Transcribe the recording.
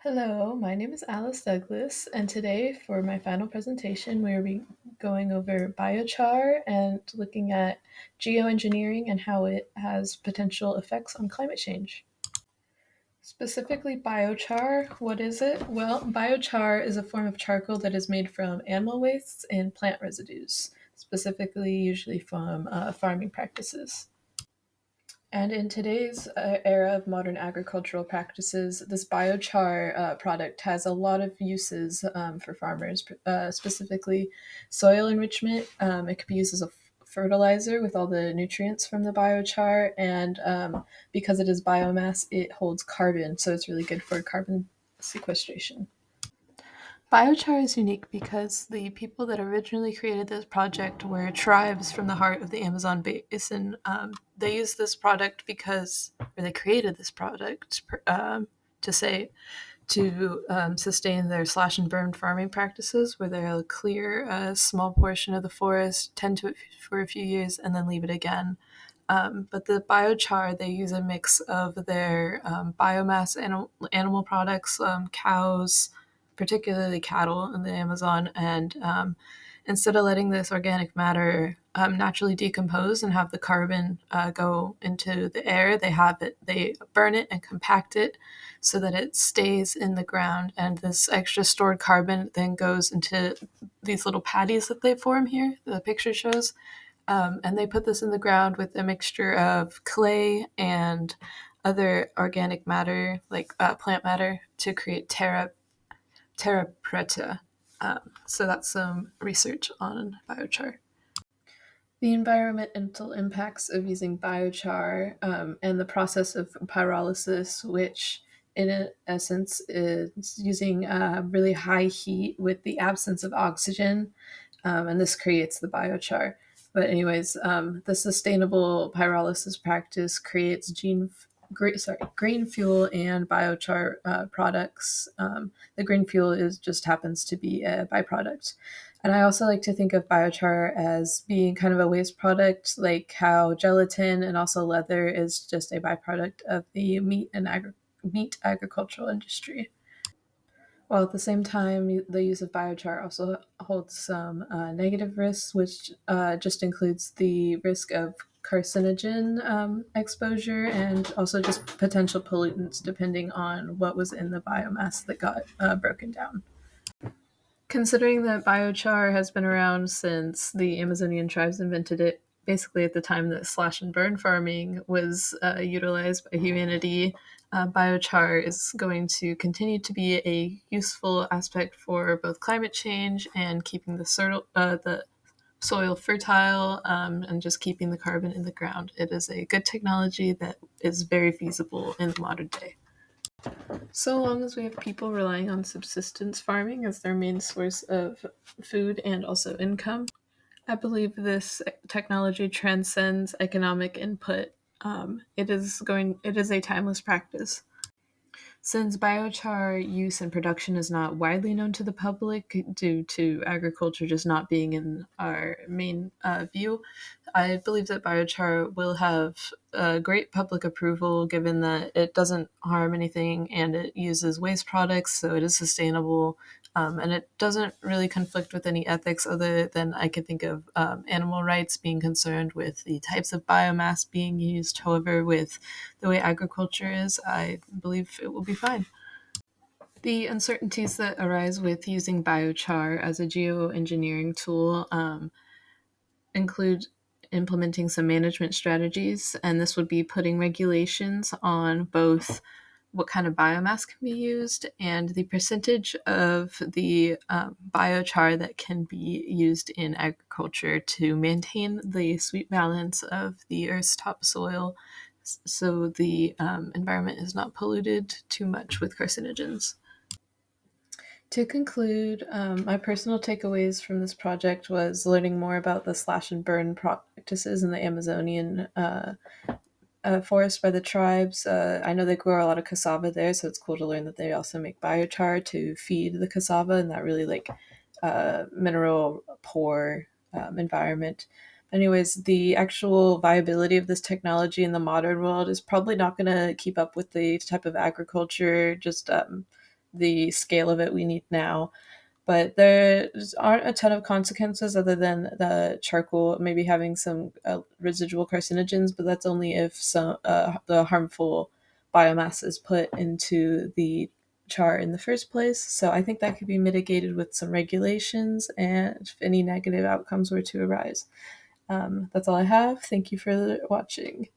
Hello, my name is Alice Douglas, and today for my final presentation, we will be going over biochar and looking at geoengineering and how it has potential effects on climate change. Specifically, biochar, what is it? Well, biochar is a form of charcoal that is made from animal wastes and plant residues, specifically, usually from farming practices. And in today's era of modern agricultural practices, this biochar product has a lot of uses for farmers, specifically soil enrichment. It could be used as a fertilizer with all the nutrients from the biochar, and because it is biomass, it holds carbon, so it's really good for carbon sequestration. Biochar is unique because the people that originally created this project were tribes from the heart of the Amazon basin. They used this product or they created this product to say to sustain their slash and burn farming practices, where they'll clear a small portion of the forest, tend to it for a few years, and then leave it again. But the biochar, they use a mix of their biomass animal products, cows, particularly cattle in the Amazon, and instead of letting this organic matter naturally decompose and have the carbon go into the air, they burn it and compact it so that it stays in the ground. And this extra stored carbon then goes into these little patties that they form here, the picture shows. And they put this in the ground with a mixture of clay and other organic matter, like plant matter, to create terra preta. So that's some research on biochar. The environmental impacts of using biochar and the process of pyrolysis, which in essence is using really high heat with the absence of oxygen, and this creates the biochar. But anyways, the sustainable pyrolysis practice creates green fuel and biochar products. The green fuel is just happens to be a byproduct. And I also like to think of biochar as being kind of a waste product, like how gelatin and also leather is just a byproduct of the meat agricultural industry. While at the same time, the use of biochar also holds some negative risks, which just includes the risk of carcinogen exposure and also just potential pollutants depending on what was in the biomass that got broken down. Considering that biochar has been around since the Amazonian tribes invented it, basically at the time that slash and burn farming was utilized by humanity, biochar is going to continue to be a useful aspect for both climate change and keeping the soil fertile, and just keeping the carbon in the ground. It is a good technology that is very feasible in the modern day. So long as we have people relying on subsistence farming as their main source of food and also income, I believe this technology transcends economic input. It is a timeless practice. Since biochar use and production is not widely known to the public due to agriculture just not being in our main view, I believe that biochar will have great public approval given that it doesn't harm anything and it uses waste products, so it is sustainable. And it doesn't really conflict with any ethics other than I can think of animal rights being concerned with the types of biomass being used. However, with the way agriculture is, I believe it will be fine. The uncertainties that arise with using biochar as a geoengineering tool include implementing some management strategies, and this would be putting regulations on both what kind of biomass can be used and the percentage of the biochar that can be used in agriculture to maintain the sweet balance of the Earth's topsoil so the environment is not polluted too much with carcinogens. To conclude, my personal takeaways from this project was learning more about the slash and burn practices in the Amazonian forest by the tribes. I know they grow a lot of cassava there, so it's cool to learn that they also make biochar to feed the cassava in that really mineral poor environment. Anyways, the actual viability of this technology in the modern world is probably not going to keep up with the type of agriculture just the scale of it we need now. But there aren't a ton of consequences other than the charcoal maybe having some residual carcinogens, but that's only if the harmful biomass is put into the char in the first place. So I think that could be mitigated with some regulations and if any negative outcomes were to arise. That's all I have. Thank you for watching.